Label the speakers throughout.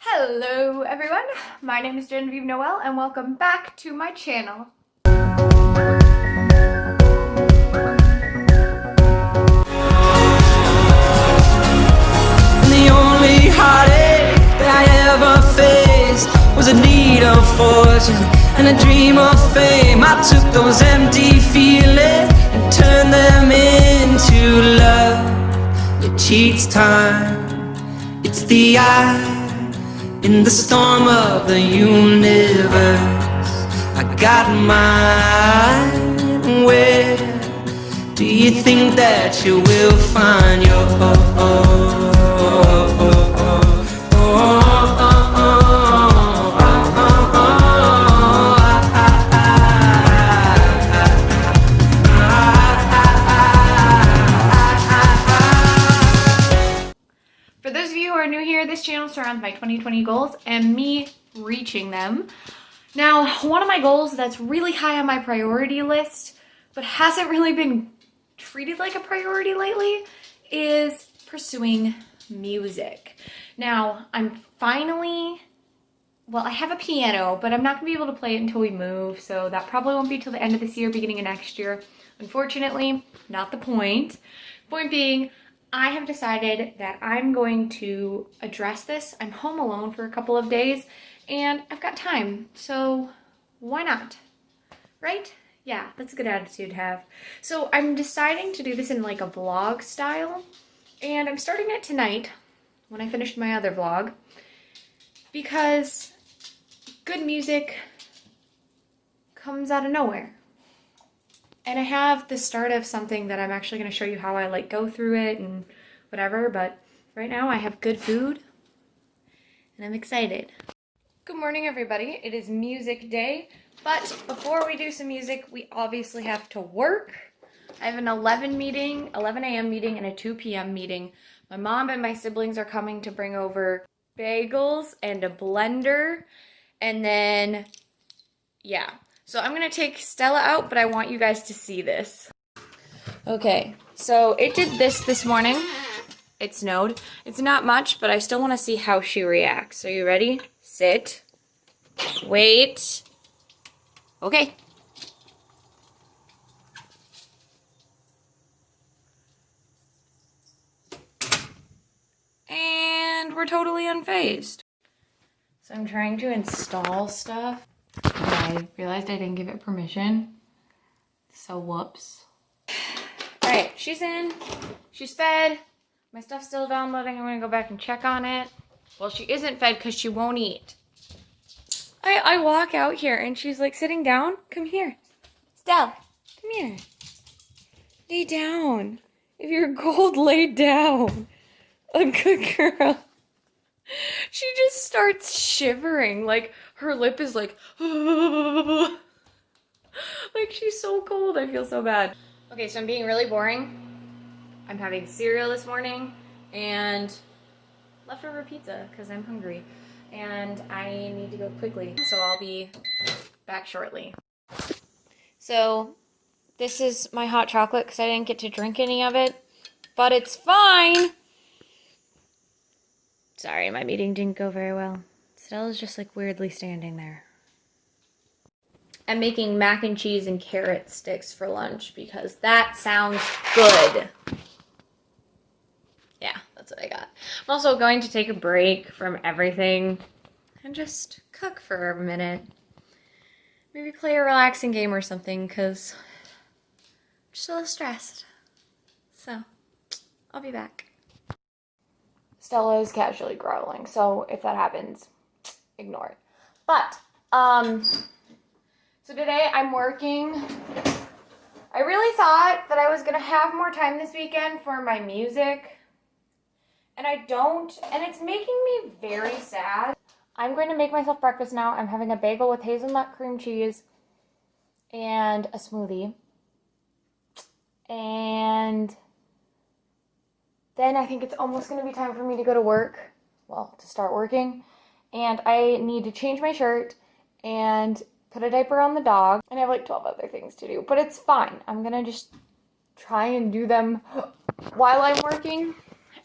Speaker 1: Hello everyone, my name is Genevieve Noel and welcome back to my channel.
Speaker 2: The only heartache that I ever faced was a need of fortune and a dream of fame. I took those empty feelings and turned them into love. It cheats time, it's the eye in the storm of the universe. I got mine. Where do you think that you will find your
Speaker 1: For those of you who are new here, this channel surrounds my 2020 goals and me reaching them. Now, one of my goals that's really high on my priority list, but hasn't really been treated like a priority lately, is pursuing music. Now, I'm finally, well, I have a piano, but I'm not gonna be able to play it until we move, so that probably won't be till the end of this year, beginning of next year. Unfortunately, not the point. Point being, I have decided that I'm going to address this. I'm home alone for a couple of days and I've got time, so why not, right? Yeah, that's a good attitude to have. So I'm deciding to do this in like a vlog style, and I'm starting it tonight when I finished my other vlog, because good music comes out of nowhere. And I have the start of something that I'm actually going to show you how I like go through it and whatever, but right now I have good food and I'm excited. Good morning everybody, it is music day, but before we do some music, we obviously have to work. I have an 11 a.m. meeting and a 2 p.m. meeting. My mom and my siblings are coming to bring over bagels and a blender, and then, yeah. So I'm gonna take Stella out, but I want you guys to see this. Okay, so it did this morning. It snowed. It's not much, but I still want to see how she reacts. Are you ready? Sit. Wait. Okay. And we're totally unfazed. So I'm trying to install stuff. I realized I didn't give it permission. So whoops. Alright, she's in. She's fed. My stuff's still downloading. I'm gonna go back and check on it. Well, she isn't fed because she won't eat. I walk out here and she's like sitting down. Come here. Stella, come here. Lay down. If you're gold, lay down. A good girl. She just starts shivering. Like, her lip is like, like she's so cold. I feel so bad. Okay, so I'm being really boring. I'm having cereal this morning and leftover pizza because I'm hungry. And I need to go quickly, so I'll be back shortly. So, this is my hot chocolate because I didn't get to drink any of it, but it's fine. Sorry, my meeting didn't go very well. Stella's just like weirdly standing there. I'm making mac and cheese and carrot sticks for lunch because that sounds good. Yeah, that's what I got. I'm also going to take a break from everything and just cook for a minute. Maybe play a relaxing game or something because I'm just a little stressed. So, I'll be back. Stella is casually growling, so if that happens, ignore it. But, so today I'm working. I really thought that I was gonna have more time this weekend for my music, and I don't, and it's making me very sad. I'm going to make myself breakfast now. I'm having a bagel with hazelnut cream cheese and a smoothie. And then I think it's almost going to be time for me to go to work. Well, to start working. And I need to change my shirt and put a diaper on the dog. And I have like 12 other things to do. But it's fine. I'm going to just try and do them while I'm working.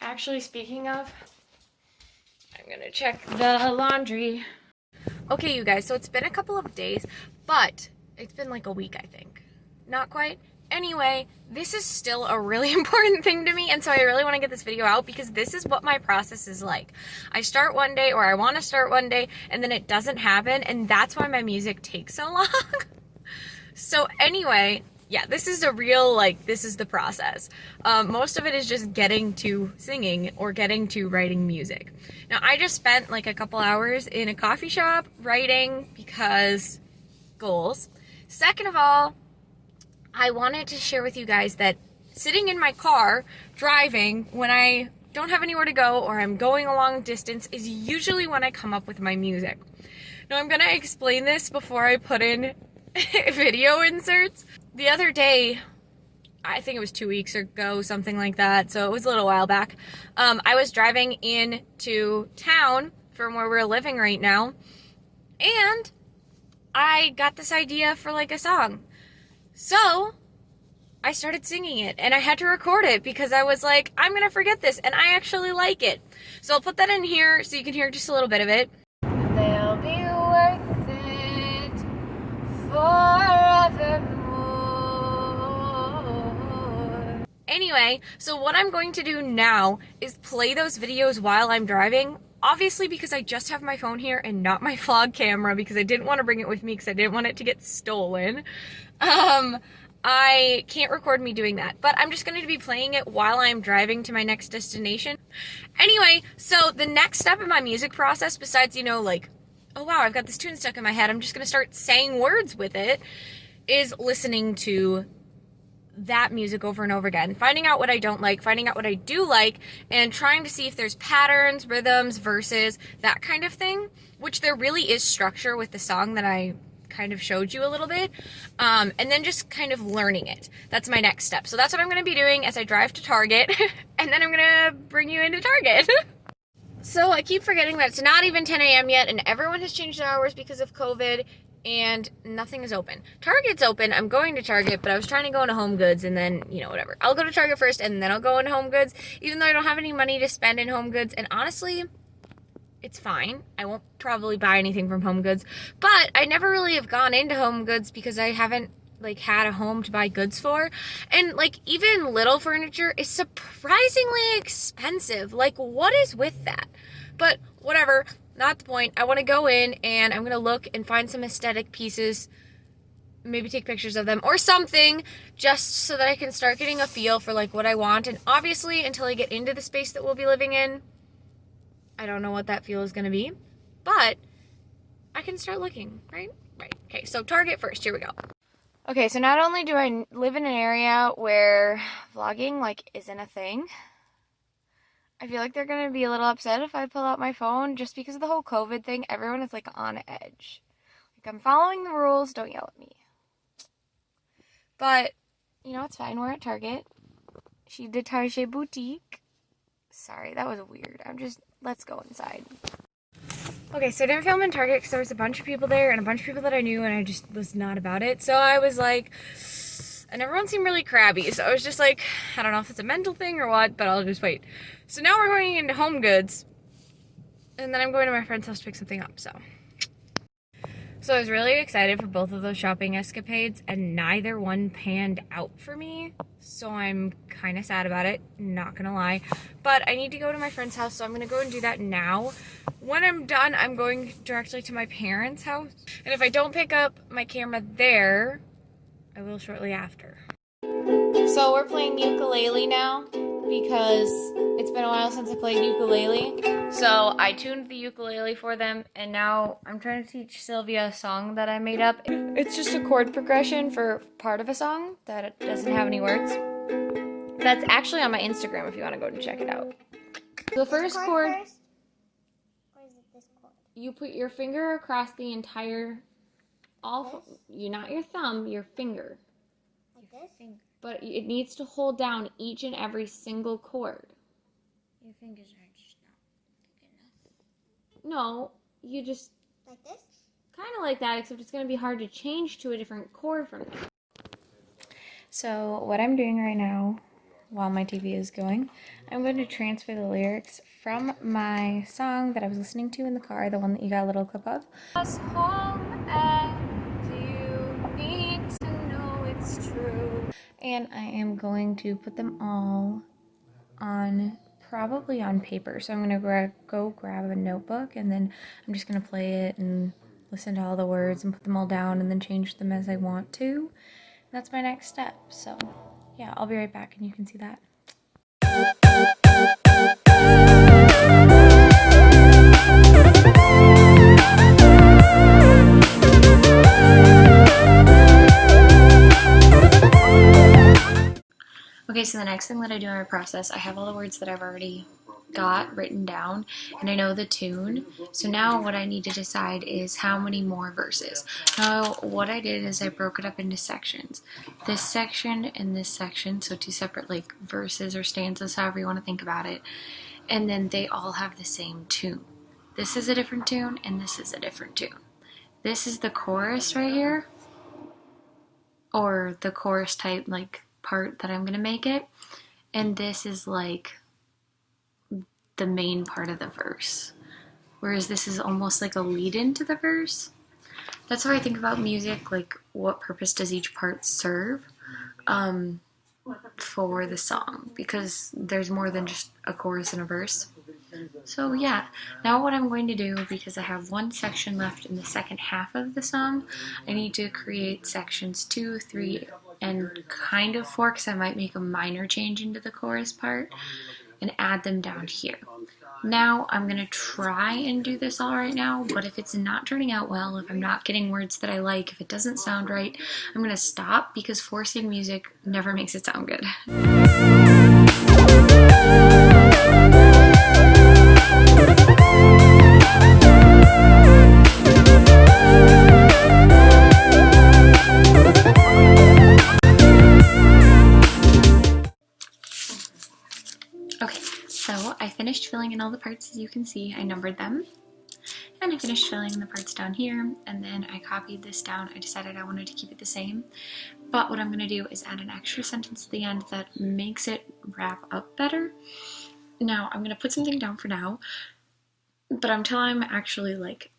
Speaker 1: Actually, speaking of, I'm gonna check the laundry. Okay, you guys, so it's been a couple of days, but it's been like a week, I think. Not quite. Anyway, this is still a really important thing to me, and so I really want to get this video out because this is what my process is like. I start one day, or I want to start one day, and then it doesn't happen, and that's why my music takes so long. So anyway, yeah, this is a real, like, this is the process. Most of it is just getting to singing or getting to writing music. Now, I just spent like a couple hours in a coffee shop writing because goals. Second of all, I wanted to share with you guys that sitting in my car, driving, when I don't have anywhere to go or I'm going a long distance is usually when I come up with my music. Now, I'm gonna explain this before I put in video inserts. The other day, I think it was 2 weeks ago, something like that, so it was a little while back, I was driving into town from where we're living right now, and I got this idea for like a song. So I started singing it, and I had to record it because I was like, I'm gonna forget this, and I actually like it. So I'll put that in here so you can hear just a little bit of it. They'll be worth it forevermore. Anyway, so what I'm going to do now is play those videos while I'm driving. Obviously, because I just have my phone here and not my vlog camera because I didn't want to bring it with me because I didn't want it to get stolen. I can't record me doing that, but I'm just going to be playing it while I'm driving to my next destination. Anyway, so the next step in my music process, besides, you know, like, oh wow, I've got this tune stuck in my head, I'm just going to start saying words with it, is listening to that music over and over again, finding out what I don't like, finding out what I do like, and trying to see if there's patterns, rhythms, verses, that kind of thing, which there really is structure with the song that I kind of showed you a little bit, and then just kind of learning it. That's my next step. So that's what I'm going to be doing as I drive to Target, and then I'm going to bring you into Target. So I keep forgetting that it's not even 10 a.m. yet, and everyone has changed their hours because of COVID, and nothing is open. Target's open. I'm going to Target, but I was trying to go into Home Goods, and then, you know, whatever. I'll go to Target first, and then I'll go into Home Goods, even though I don't have any money to spend in Home Goods, and honestly, it's fine. I won't probably buy anything from Home Goods, but I never really have gone into Home Goods because I haven't like had a home to buy goods for. And like even little furniture is surprisingly expensive. Like what is with that? But whatever, not the point. I want to go in and I'm going to look and find some aesthetic pieces, maybe take pictures of them or something, just so that I can start getting a feel for like what I want. And obviously until I get into the space that we'll be living in, I don't know what that feel is going to be, but I can start looking, right? Right. Okay, so Target first. Here we go. Okay, so not only do I live in an area where vlogging, like, isn't a thing, I feel like they're going to be a little upset if I pull out my phone just because of the whole COVID thing. Everyone is, like, on edge. Like, I'm following the rules. Don't yell at me. But, you know, it's fine. We're at Target. Chez Détaché Boutique. Sorry, that was weird. Let's go inside. Okay, so I didn't film in Target because there was a bunch of people there and a bunch of people that I knew and I just was not about it. So I was like, and everyone seemed really crabby. So I was just like, I don't know if it's a mental thing or what, but I'll just wait. So now we're going into Home Goods and then I'm going to my friend's house to pick something up, so. So I was really excited for both of those shopping escapades and neither one panned out for me. So I'm kind of sad about it, not gonna lie. But I need to go to my friend's house, so I'm gonna go and do that now. When I'm done, I'm going directly to my parents' house. And if I don't pick up my camera there, I will shortly after. So we're playing ukulele now because it's been a while since I played ukulele. So I tuned the ukulele for them, and now I'm trying to teach Sylvia a song that I made up. It's just a chord progression for part of a song that doesn't have any words. That's actually on my Instagram if you want to go and check it out. The first chord,
Speaker 3: or is it this chord?
Speaker 1: you put your finger across the entire, not your thumb, your finger.
Speaker 3: Like this?
Speaker 1: But it needs to hold down each and every single chord.
Speaker 3: Your fingers are just not big enough.
Speaker 1: No, you just
Speaker 3: Like this?
Speaker 1: kind of like that, except it's going to be hard to change to a different chord from that. So what I'm doing right now, while my TV is going, I'm going to transfer the lyrics from my song that I was listening to in the car, the one that you got a little clip of. Us home and you need to know it's true. And I am going to put them all on, probably on paper. So I'm going to go grab a notebook, and then I'm just going to play it and listen to all the words and put them all down and then change them as I want to. That's my next step. So yeah, I'll be right back and you can see that. Okay, so the next thing that I do in my process, I have all the words that I've already got written down, and I know the tune. So now what I need to decide is how many more verses. Now what I did is I broke it up into sections. This section and this section, so two separate like verses or stanzas, however you want to think about it. And then they all have the same tune. This is a different tune, and this is a different tune. This is the chorus right here, or the chorus type like part that I'm gonna make it, and this is like the main part of the verse, whereas this is almost like a lead into the verse. That's how I think about music, like what purpose does each part serve for the song, because there's more than just a chorus and a verse. So yeah, now what I'm going to do, because I have one section left in the second half of the song, I need to create sections 2, 3, and kind of 4, because I might make a minor change into the chorus part and add them down here. Now I'm going to try and do this all right now, but if it's not turning out well, if I'm not getting words that I like, if it doesn't sound right, I'm going to stop, because forcing music never makes it sound good. Okay, so I finished filling in all the parts. As you can see, I numbered them, and I finished filling in the parts down here, and then I copied this down. I decided I wanted to keep it the same, but what I'm going to do is add an extra sentence at the end that makes it wrap up better. Now, I'm going to put something down for now, but until I'm actually like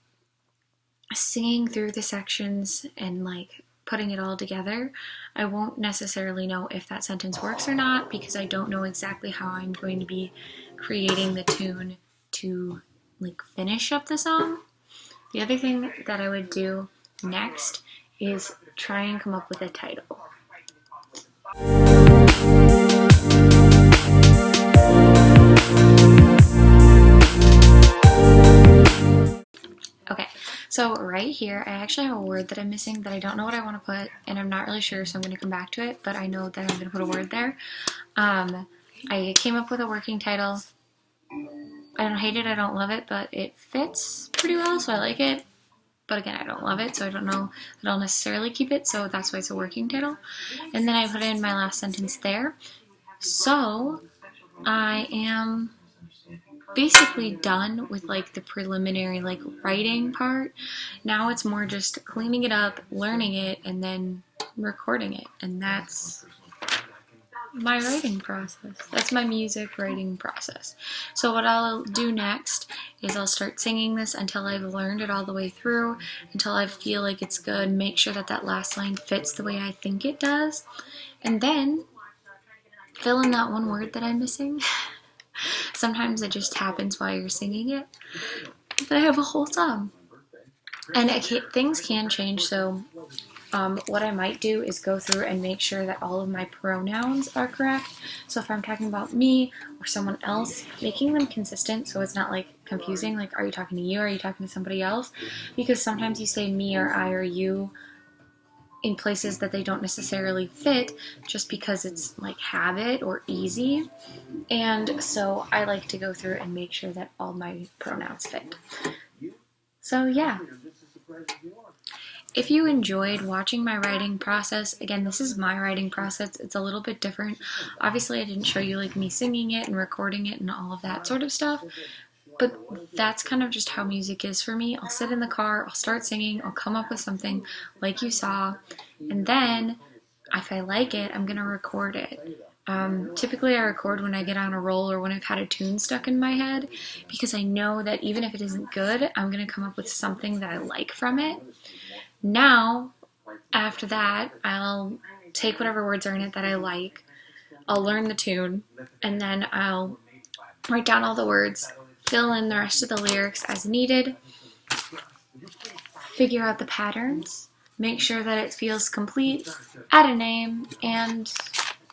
Speaker 1: singing through the sections and like putting it all together, I won't necessarily know if that sentence works or not, because I don't know exactly how I'm going to be creating the tune to like finish up the song. The other thing that I would do next is try and come up with a title. Okay, so right here, I actually have a word that I'm missing that I don't know what I want to put, and I'm not really sure, so I'm going to come back to it, but I know that I'm going to put a word there. I came up with a working title. I don't hate it, I don't love it, but it fits pretty well, so I like it. But again, I don't love it, so I don't know that I'll necessarily keep it, so that's why it's a working title. And then I put in my last sentence there. So I am basically done with like the preliminary like writing part. Now it's more just cleaning it up, learning it, and then recording it. And that's my writing process. That's my music writing process. So what I'll do next is I'll start singing this until I've learned it all the way through, until I feel like it's good, make sure that that last line fits the way I think it does, and then fill in that one word that I'm missing. Sometimes it just happens while you're singing it, but I have a whole song. And things can change, so what I might do is go through and make sure that all of my pronouns are correct. So if I'm talking about me or someone else, making them consistent so it's not like confusing, like are you talking to you or are you talking to somebody else? Because sometimes you say me or I or you in places that they don't necessarily fit just because it's like habit or easy. And so I like to go through and make sure that all my pronouns fit. So yeah. If you enjoyed watching my writing process, again, this is my writing process. It's a little bit different. Obviously, I didn't show you like me singing it and recording it and all of that sort of stuff. But that's kind of just how music is for me. I'll sit in the car, I'll start singing, I'll come up with something like you saw, and then if I like it, I'm going to record it. Typically I record when I get on a roll or when I've had a tune stuck in my head, because I know that even if it isn't good, I'm going to come up with something that I like from it. Now, after that, I'll take whatever words are in it that I like, I'll learn the tune, and then I'll write down all the words, fill in the rest of the lyrics as needed, figure out the patterns, make sure that it feels complete, add a name, and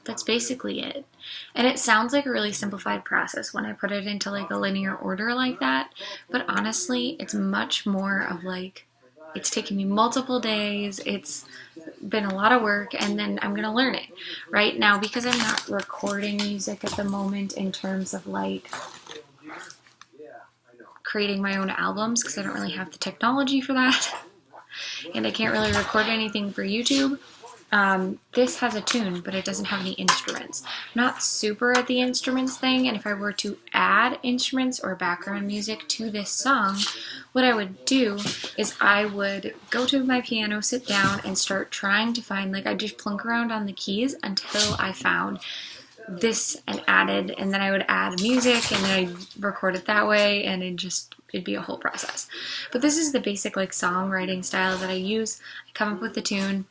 Speaker 1: that's basically it. And it sounds like a really simplified process when I put it into like a linear order like that, but honestly, it's much more of like, it's taken me multiple days, it's been a lot of work, and then I'm gonna learn it. Right now, because I'm not recording music at the moment in terms of like creating my own albums, because I don't really have the technology for that, and I can't really record anything for YouTube. This has a tune, but it doesn't have any instruments. I'm not super at the instruments thing, and if I were to add instruments or background music to this song, what I would do is I would go to my piano, sit down, and start trying to find, like, I'd just plunk around on the keys until I found this and added, and then I would add music, and then I'd record it that way, and it'd be a whole process. But this is the basic, like, songwriting style that I use. I come up with the tune,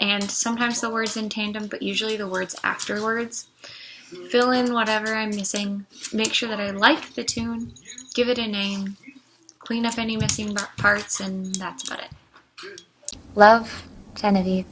Speaker 1: and sometimes the words in tandem, but usually the words afterwards. Fill in whatever I'm missing, make sure that I like the tune, give it a name, clean up any missing parts, and that's about it. Love, Genevieve.